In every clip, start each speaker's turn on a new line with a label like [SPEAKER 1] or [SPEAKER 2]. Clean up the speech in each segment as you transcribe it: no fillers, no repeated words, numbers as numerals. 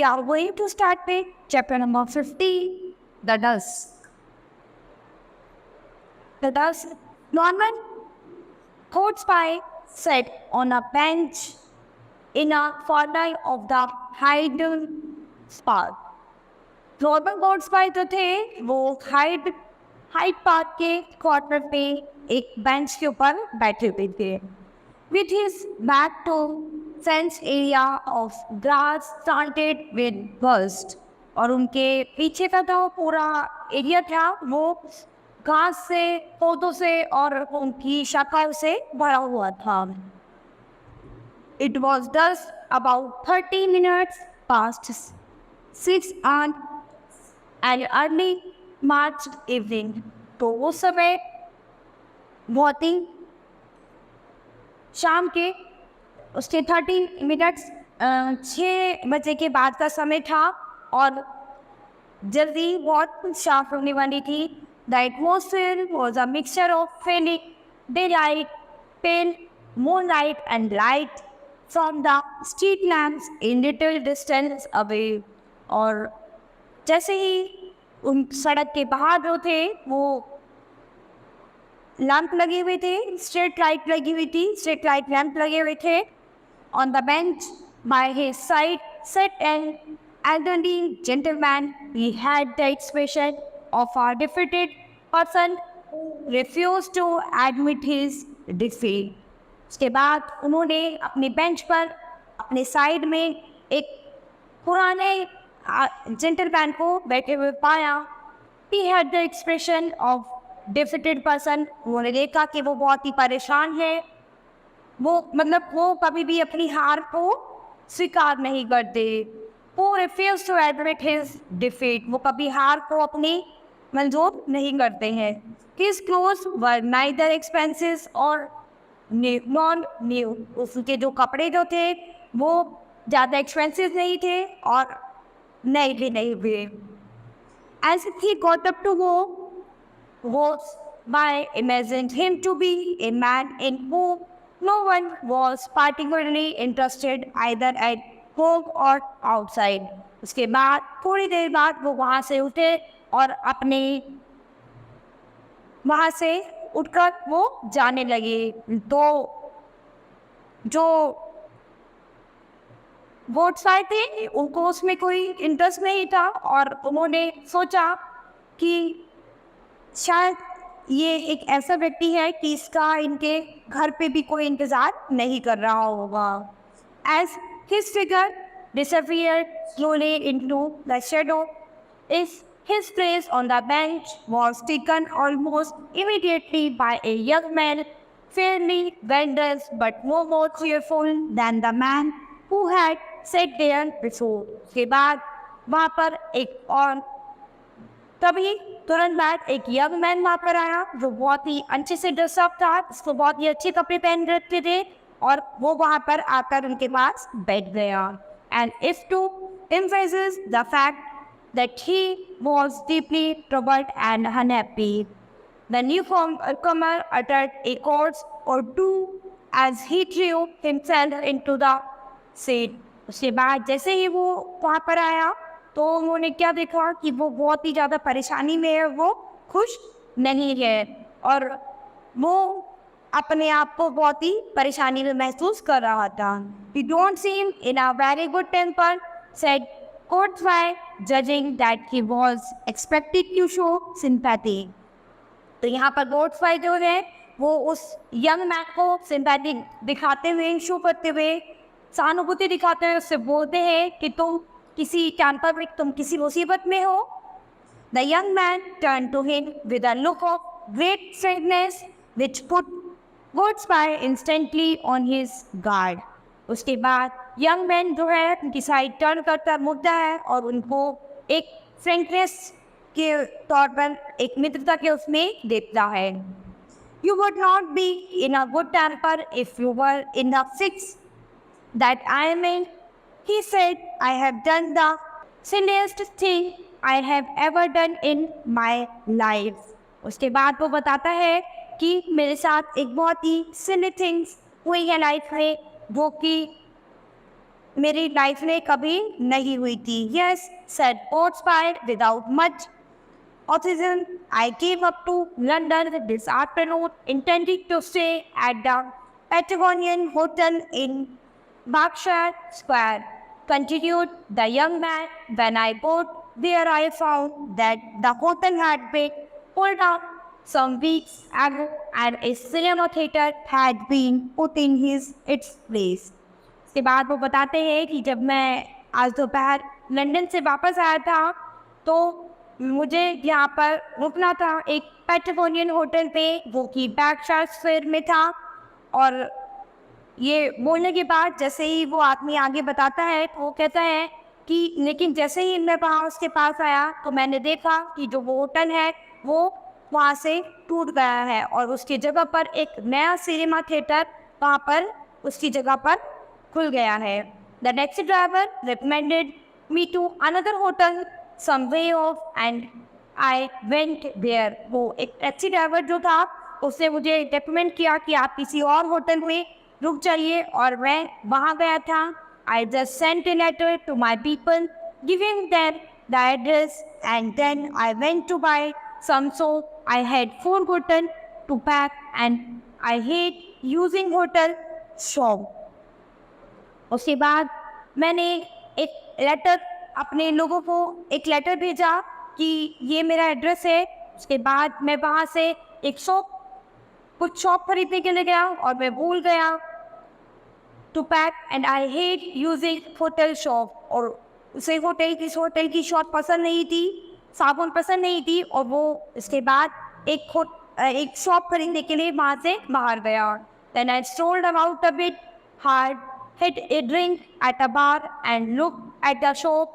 [SPEAKER 1] we are going to start with chapter number 50, the dusk. The dusk. Norman Goldspy sat on a bench in a corner of the Hyde Park. Norman गोड्सपाई जो थे वो Hyde Park के corner पे एक bench के ऊपर बैठे हुए थे with his back to fence area of grass planted with bust, और उनके पीछे का जो पूरा एरिया था वो घास से, पौधों से और उनकी शाखाओं से भरा हुआ था. It was just about 30 minutes past 6 and early March evening. तो उस समय बहुत ही शाम के उसके 30 minutes 6 बजे के बाद का समय था और जल्दी बहुत शाम होने वाली थी. The atmosphere was a mixture of failing daylight, pale moonlight and light from the street lamps in little distance away. और जैसे ही उन सड़क के बाहर जो थे वो लैंप लगे हुए थे, स्ट्रीट लाइट लगी हुई थी, स्ट्रीट लाइट लैंप लगे हुए थे. On the bench by his side sat an elderly gentleman. He had the expression of a defeated person who refused to admit his defeat. उसके बाद उन्होंने अपने बेंच पर अपने साइड में एक पुराने जेंटलमैन को बैठे हुए पाया. He had the expression of defeated person. उन्होंने देखा कि वो बहुत ही परेशान है. वो कभी भी अपनी हार को स्वीकार नहीं करते. वो refused to admit his defeat. वो कभी हार को अपनी मंजूर नहीं करते हैं. His clothes were neither expensive और नॉन न्यू. उसके जो कपड़े जो थे वो ज़्यादा एक्सपेंसिव नहीं थे और नए भी नहीं हुए. As he got up to go, I imagined him to be a man in whom no one was particularly interested either at home or outside. उसके बाद थोड़ी देर बाद वो वहाँ से उठे और वहाँ से उठकर वो जाने लगे. तो जो गोड्सपाई थे उनको उसमें कोई इंटरेस्ट नहीं था और उन्होंने सोचा कि शायद ये एक ऐसा व्यक्ति है कि इसका इनके घर पे भी कोई इंतज़ार नहीं कर रहा होगा. As his figure disappeared slowly into the shadow, his place on the bench was taken almost immediately by a young man, fairly well-dressed but no more cheerful than the man who had sat there before. उसके बाद वहाँ पर तुरंत बाद एक young man वहाँ पर आया जो बहुत ही अच्छे से ड्रेसअप था, उसको बहुत ही अच्छे कपड़े पहन रखे थे और वो वहाँ पर आकर उनके पास बैठ गया. And if to emphasize the fact that he was deeply troubled and unhappy, the newcomer uttered a chorus or two as he threw himself into the seat. उसके बाद जैसे ही वो वहाँ पर आया तो उन्होंने क्या देखा कि वो बहुत ही ज़्यादा परेशानी में है, वो खुश नहीं है और वो अपने आप को बहुत ही परेशानी में महसूस कर रहा था. He don't seem in a very good temper, said Goldspy, judging that he was expected to show sympathy. तो यहाँ पर गोड्सपाई जो है वो उस यंग मैन को सिंपैथी दिखाते हुए, शो करते हुए, सहानुभूति दिखाते हुए उससे बोलते हैं कि तुम किसी मुसीबत में हो. The young man turned to him with a look of great frankness which put Goldspy instantly on his guard. उसके बाद यंग मैन जो है उनकी साइड टर्न करता मुद्दा है और उनको एक फ्रेंकनेस के तौर पर, एक मित्रता के उसमें देखता है. You would not be in a good temper if you were in the fix that I am in, he said. I have done the silliest thing I have ever done in my life. उसके बाद वो बताता है कि मेरे साथ एक बहुत ही सिली थिंग्स हुई है लाइफ में, वो कि मेरी लाइफ में कभी नहीं हुई थी। Yes, said boats by without much autism. I came up to London this afternoon, intending to stay at the Patagonian Hotel in Berkshire Square. Continued the young man. When I got there, I found that the hotel had been pulled down some weeks ago, and a cinema theater had been put in its place. इसके बाद वो बताते हैं कि जब मैं आज दोपहर लंदन से वापस आया था तो मुझे यहाँ पर रुकना था एक पैटागोनियन होटल पे, वो कि बैकशायर स्क्वायर में था। और ये बोलने के बाद जैसे ही वो आदमी आगे बताता है तो वो कहता है कि लेकिन जैसे ही मैं वहाँ उसके पास आया तो मैंने देखा कि जो वो होटल है वो वहाँ से टूट गया है और उसकी जगह पर एक नया सिनेमा थिएटर वहाँ पर उसकी जगह पर खुल गया है। The taxi driver recommended me to another hotel some way off and I went there. वो एक टैक्सी ड्राइवर जो था उसने मुझे रिकमेंड किया कि आप किसी और होटल में रुक जाइए और मैं वहाँ गया था। I just sent a letter to my people giving them the address and then I went to buy some soap. I had forgotten to pack and I hate using hotel shop. उसके बाद मैंने एक letter अपने लोगों को एक letter भेजा कि ये मेरा एड्रेस है। उसके बाद मैं वहाँ से एक कुछ शॉप खरीदने के लिए गया और मैं भूल गया to pack and I hate using hotel shop. और उसे होटल की शॉप पसंद नहीं थी, साबुन पसंद नहीं थी और वो इसके बाद एक शॉप खरीदने के लिए वहाँ से बाहर गया। Then I strolled about a bit hard, had a drink at a bar and looked at the shop,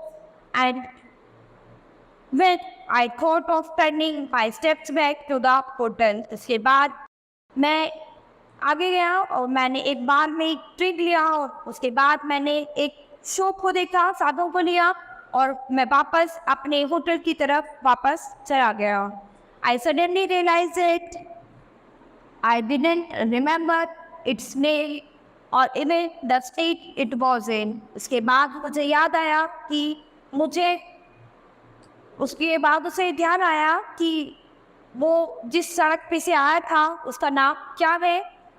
[SPEAKER 1] and when I thought of turning my steps back to the hotel. इसके बाद मैं आगे गया और मैंने एक बार में एक ड्रिंक लिया और उसके बाद मैंने एक शॉप को देखा, साधों को लिया और मैं वापस अपने होटल की तरफ वापस चला गया। I suddenly realized that I didn't remember its name और even the state it was in. उसके बाद मुझे याद आया कि मुझे उसके बाद उसे ध्यान आया कि वो जिस सड़क पे से आया था उसका नाम क्या है।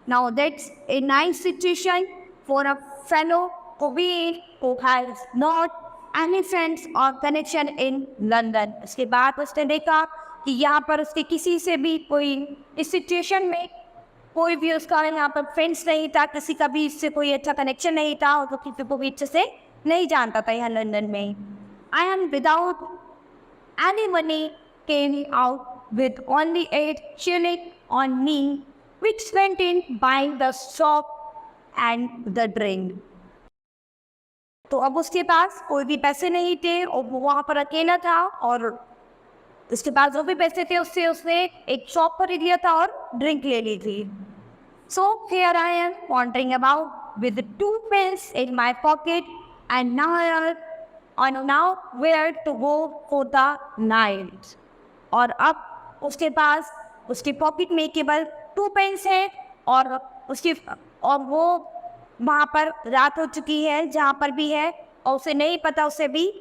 [SPEAKER 1] Now that's a nice situation for a fellow who has not any friends और कनेक्शन इन लंदन। उसके बाद उसने देखा कि यहाँ पर उसके किसी से भी कोई इस सिचुएशन में कोई भी उसका यहाँ पर फ्रेंड्स नहीं था, किसी का भी इससे कोई अच्छा कनेक्शन नहीं था और वो किसी को भी अच्छे से नहीं जानता था यहाँ लंदन में। I am without any money came out with only 8 shilling on me which spent in buying the shop and the drink. तो अब उसके पास कोई भी पैसे नहीं थे और वो वहाँ पर अकेला था और उसके पास जो भी पैसे थे उससे उसने एक शॉप खरीद लिया था और ड्रिंक ले ली थी। So here I am wandering about with 2 pence in my pocket and now I know now where to go for the night. और अब उसके पास उसके पॉकेट में केवल 2 पेंस है और वो वहाँ पर रात हो चुकी है जहाँ पर भी है और उसे नहीं पता उसे भी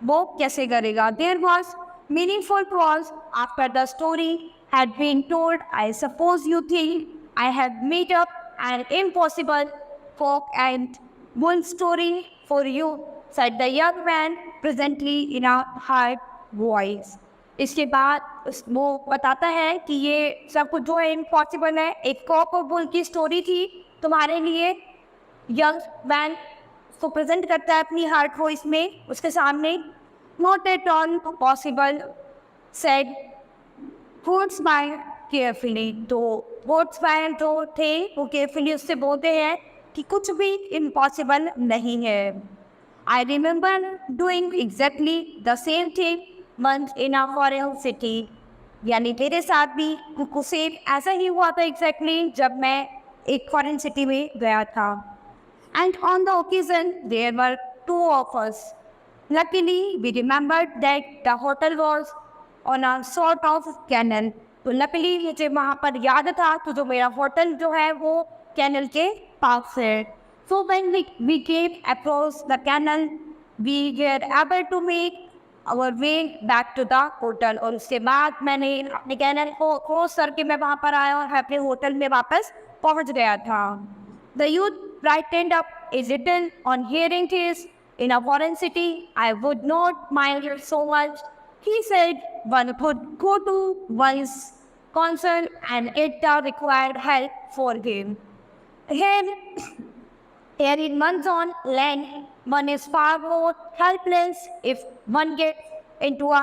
[SPEAKER 1] वो कैसे करेगा। There was meaningful pause after the story had been told. I suppose you think I have made up an impossible folk and one story for you, said the young man presently in a hard voice. इसके बाद वो बताता है कि ये सब कुछ जो है इम्पॉसिबल है, एक कॉक और बुल की स्टोरी थी तुम्हारे लिए। यंग मैन को प्रेजेंट करता है अपनी हार्ड वॉइस में उसके सामने। Not at all possible said woods by carefully. तो वुड्स बाय जो थे वो केयरफुली उससे बोलते हैं कि कुछ भी इम्पॉसिबल नहीं है। I remember doing exactly the same thing once in a foreign city. यानी मेरे साथ भी कुछ सेम ऐसा ही हुआ था एग्जैक्टली जब मैं एक फॉरेन सिटी में गया था। And on the occasion there were 2 of us. Luckily we remembered that the hotel was on a sort of canal. तो लकीली मुझे वहाँ पर याद था तो जो मेरा होटल जो है वो कैनल के पास है। So when we came across the canal, we were able to make our way back to the hotel. और उसके बाद मैंने अपने कैनल को क्रॉस करके मैं वहाँ पर आया और अपने होटल में वापस पहुँच गया था. The youth brightened up a little on hearing this. In a foreign city, I would not mind it so much. He said one could go to one's concern and get the required help for him. Here in one's own land, one is far more helpless if one gets into a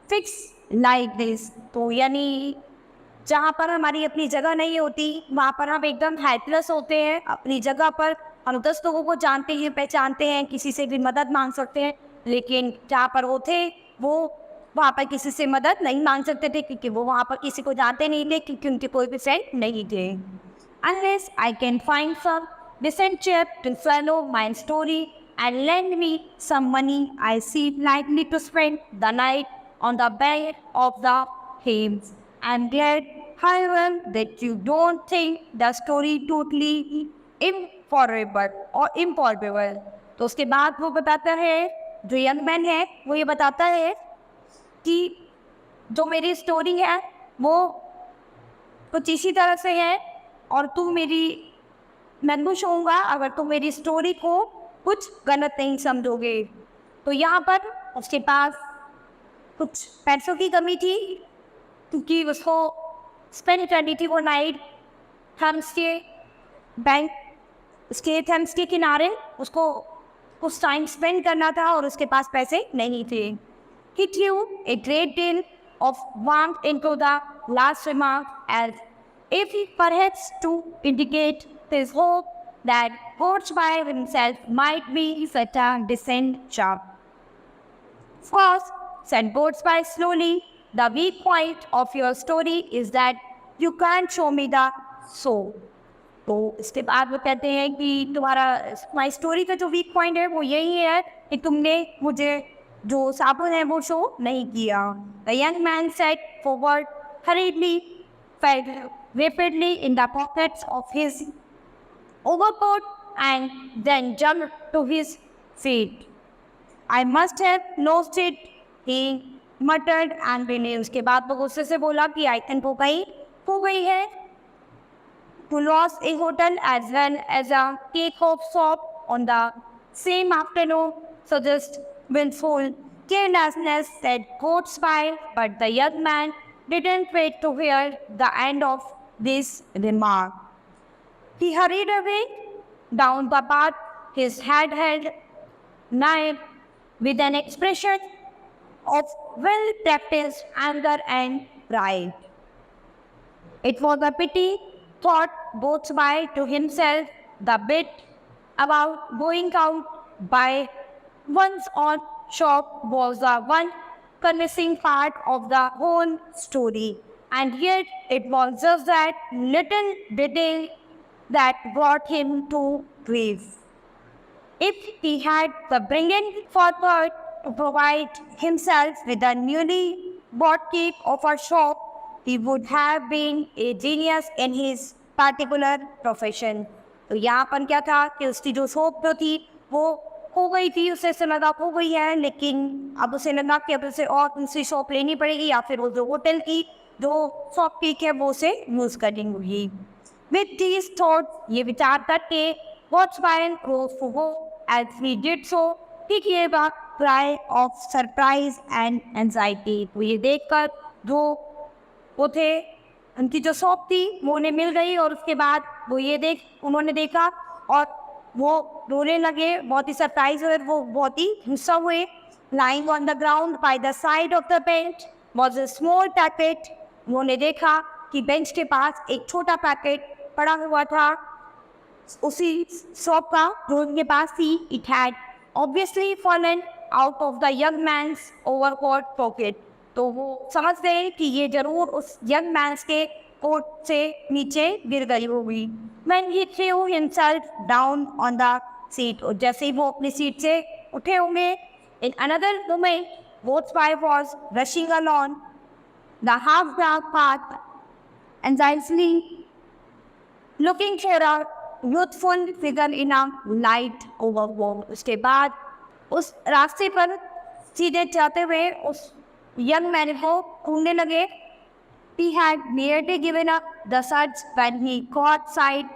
[SPEAKER 1] fix like this. तो यानी जहाँ पर हमारी अपनी जगह नहीं होती वहाँ पर हम एकदम हेल्पलेस होते हैं. अपनी जगह पर हम 10 लोगों को जानते हैं, पहचानते हैं, किसी से भी मदद मांग सकते हैं, लेकिन जहाँ पर वो थे वो वहाँ पर किसी से मदद नहीं मांग सकते थे क्योंकि वो वहाँ पर किसी को जानते नहीं थे, क्योंकि उनके कोई भी फ्रेंड नहीं थे. Unless I can find some decent chap to swallow my story and lend me some money, I seem likely to spend the night on the bank of the Thames. I'm glad, however, that you don't think the story totally improbable or improbable. तो उसके बाद वो बताता है, जो young man है वो ये बताता है कि जो मेरी स्टोरी है वो कुछ इसी तरह से है और मैं खुश होऊंगा अगर तुम मेरी स्टोरी को कुछ गलत नहीं समझोगे. तो यहाँ पर उसके पास कुछ पैसों की कमी थी क्योंकि उसको स्पेंड करनी थी वो नाइट थम्स के किनारे, उसको कुछ टाइम स्पेंड करना था और उसके पास पैसे नहीं थे. He threw a great deal of warmth into the last remark as if he perhaps to indicate his hope that Horsby himself might be such a decent chap. First, said Horsby slowly, the weak point of your story is that you can't show me the soul. तो इसके बाद वो कहते हैं कि तुम्हारी story का जो वीक पॉइंट है वो यही है कि तुमने मुझे जो साबुन है वो शो नहीं किया. The young man set forward hurriedly, felt rapidly in the pockets of his overcoat and then jumped to his feet. I must have lost it, he muttered angrily. उसके बाद वो गुस्से से बोला कि आई थिंक हो गई है. To lose a hotel as well as a cake-off shop on the same afternoon suggests willful carelessness, said Horsby, but the young man didn't wait to hear the end of this remark. He hurried away down the path, his head held nigh with an expression of well-practiced anger and pride. It was a pity, thought Horsby to himself, the bit about going out by one's own shop was the one convincing part of the whole story, and yet it was just that little detail that brought him to grief. If he had the brilliant forethought to provide himself with a newly bought keep of a shop, he would have been a genius in his particular profession. तो यहाँ पर क्या था कि उसकी जो shop जो थी वो हो गई थी, उसे लगा हो गई है, लेकिन अब उसे लगा कि अब उसे और दूसरी शॉप लेनी पड़ेगी या फिर वो जो होटल की जो शॉप की है वो उसे यूज़ करनी होगी. With these thoughts, ये विचार करके Horsby rose to go. As he did so, he gave a cry of surprise and anxiety. तो ये देखकर जो वो थे उनकी जो शॉप थी वो उन्हें मिल गई और उसके बाद वो उन्होंने देखा और वो रोने लगे, बहुत ही सरप्राइज हुए, वो बहुत ही गुस्सा हुए. Lying on the ground by the side of the bench was a small packet. उन्होंने देखा कि बेंच के पास एक छोटा पैकेट पड़ा हुआ था उसी शॉप का जो उनके पास थी. It had obviously fallen out of the young man's overcoat pocket. तो वो समझ गए कि ये जरूर उस यंग मैन के कोट से नीचे गिर गई होगी. When he threw himself down on the seat, और जैसे ही वो अपनी सीट से उठे होंगे, in another moment, Horsby was rushing along the half-dark path, anxiously looking for a youthful figure in a light overcoat. उसके बाद उस रास्ते पर सीधे जाते हुए उस young man को ढूंढने लगे. He had nearly given up the search when he caught sight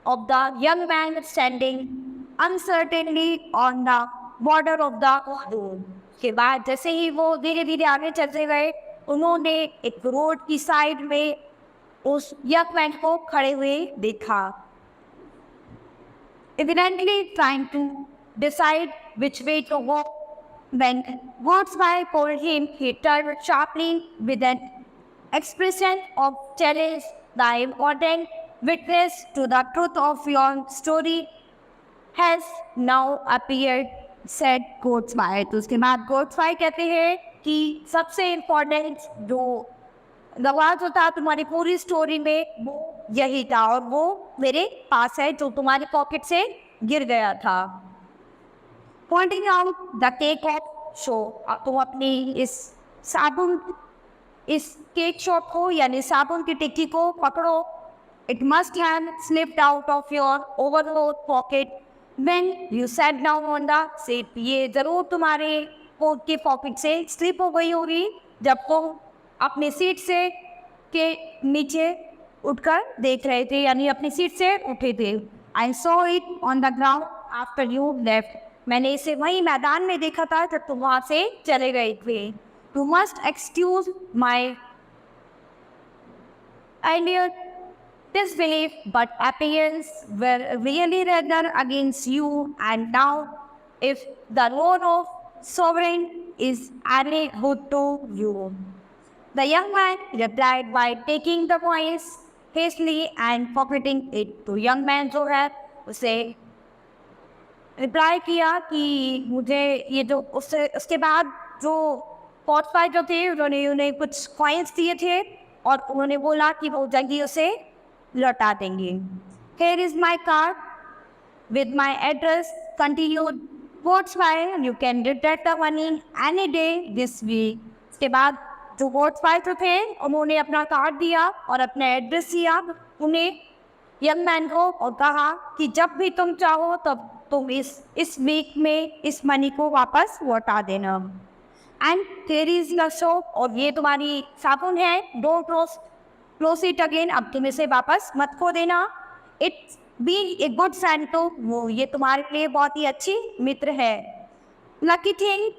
[SPEAKER 1] of the young man standing uncertainly on the border of the road. के बाद जैसे ही वो धीरे धीरे आगे चलते गए, उन्होंने एक रोड की साइड में उस यंग मैन को खड़े हुए देखा. Evidently trying to decide which way to go, when Godsby told him, he turned sharply with an expression of challenge. The important witness to the truth of your story has now appeared, said Godsby. तो उसके बाद Godsby कहते हैं कि सबसे important जो गवाह जो था तुम्हारी पूरी स्टोरी में वो यही था और वो मेरे पास है जो तुम्हारे पॉकेट से गिर गया था. Pointing out the cake show. अब तुम अपनी इस केक शॉप को यानी साबुन की टिक्की को पकड़ो. It must have slipped out of your overcoat pocket when you sat down on the seat. ये ज़रूर तुम्हारे कोट के पॉकेट से स्लिप हो गई होगी जब तुम अपनी सीट से के नीचे उठकर देख रहे थे यानी अपनी सीट से उठे थे. I saw it on the ground after you left. मैंने इसे वहीं मैदान में देखा था जब तुम वहाँ से चले गए थे. You must excuse my earlier disbelief, but appearance were really rather against you, and now, if the role of sovereign is any good to you. The young man replied by taking the voice hastily and pocketing it. तो young man जो है उसे reply किया कि मुझे ये जो उसके बाद जो Godsby जो थे उन्होंने उन्हें कुछ कॉइन्स दिए थे और उन्होंने बोला कि वो जल्दी उसे लौटा देंगे. Here is my card with my address, continued Godsby. You can return the money any day this week. उसके बाद जो Godsby जो थे उन्होंने अपना कार्ड दिया और अपना एड्रेस दिया उन्हें यंग मैन को और कहा कि जब भी तुम चाहो तब तुम इस वीक में इस मनी को वापस लौटा देना. And there is the soap. और ये तुम्हारी साबुन है. Don't close it again. अब तुम इसे वापस मत खो देना. It's be a good friend. तो वो ये तुम्हारे लिए बहुत ही अच्छी मित्र है. Lucky thing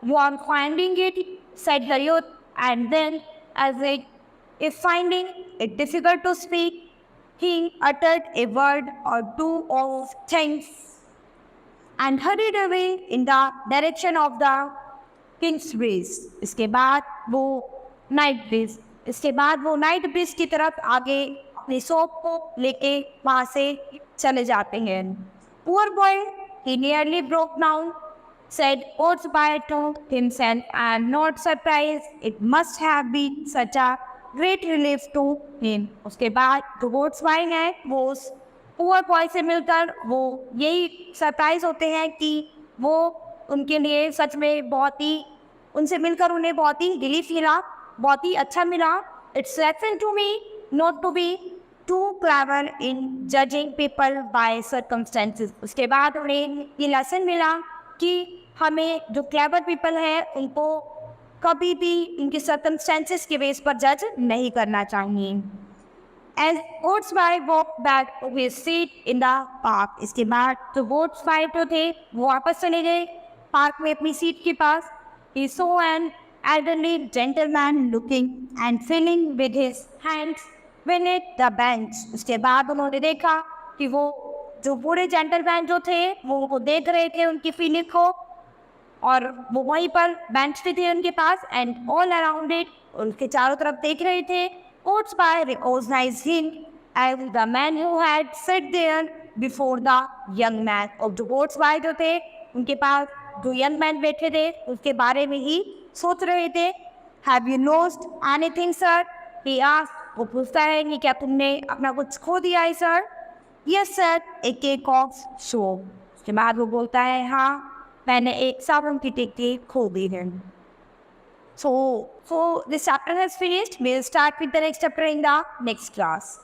[SPEAKER 1] you are finding it, said the youth, and then as if finding it difficult to speak, he uttered a word or two of thanks and hurried away in the direction of the King's Bridge. इसके बाद वो night bridge की तरफ आगे अपनी soap को लेके वहाँ से चले जाते हैं. Poor boy, he nearly broke down, said Godsby to himself, and not surprised. It must have been such a great relief to him. उसके बाद जो Godsby है वो उस पुअर बॉय से मिलकर वो यही सरप्राइज होते हैं कि वो उनके लिए सच में बहुत ही उनसे मिलकर उन्हें बहुत ही रिलीफ मिला, बहुत ही अच्छा मिला. It's lesson to me not to be too clever in judging people by circumstances. उसके बाद उन्हें ये लेसन मिला कि हमें जो क्लेवर पीपल हैं उनको कभी भी उनके सर्कमस्टेंसेस के बेस पर जज नहीं करना चाहिए. As Godsby walked back to his seat in the park. इसके बाद जो Godsby जो थे वो वापस चले गए पार्क में अपनी सीट के पास. He saw an elderly gentleman looking and feeling with his hands beneath the bench. उसके बाद उन्होंने देखा कि वो जो बूढ़े जेंटलमैन जो थे वो देख रहे थे उनकी फीलिंग को और वो वहीं पर बेंच पे थे उनके पास. एंड ऑल अराउंड इट उनके चारों तरफ देख रहे थे. Godsby recognized him as the man who had sat there before the young man. और जो Godsby जो थे उनके पास जो यंग मैन बैठे थे उसके बारे में ही सोच रहे थे. Have you lost anything, sir? He asked. वो पूछता है कि क्या तुमने अपना कुछ खो दिया है sir? Yes sir, a cake of soap. उसके बाद वो बोलता है हाँ मैंने एक साबुन की टिक्की खो दी है. So this chapter has finished. We'll start with the next chapter in the next class.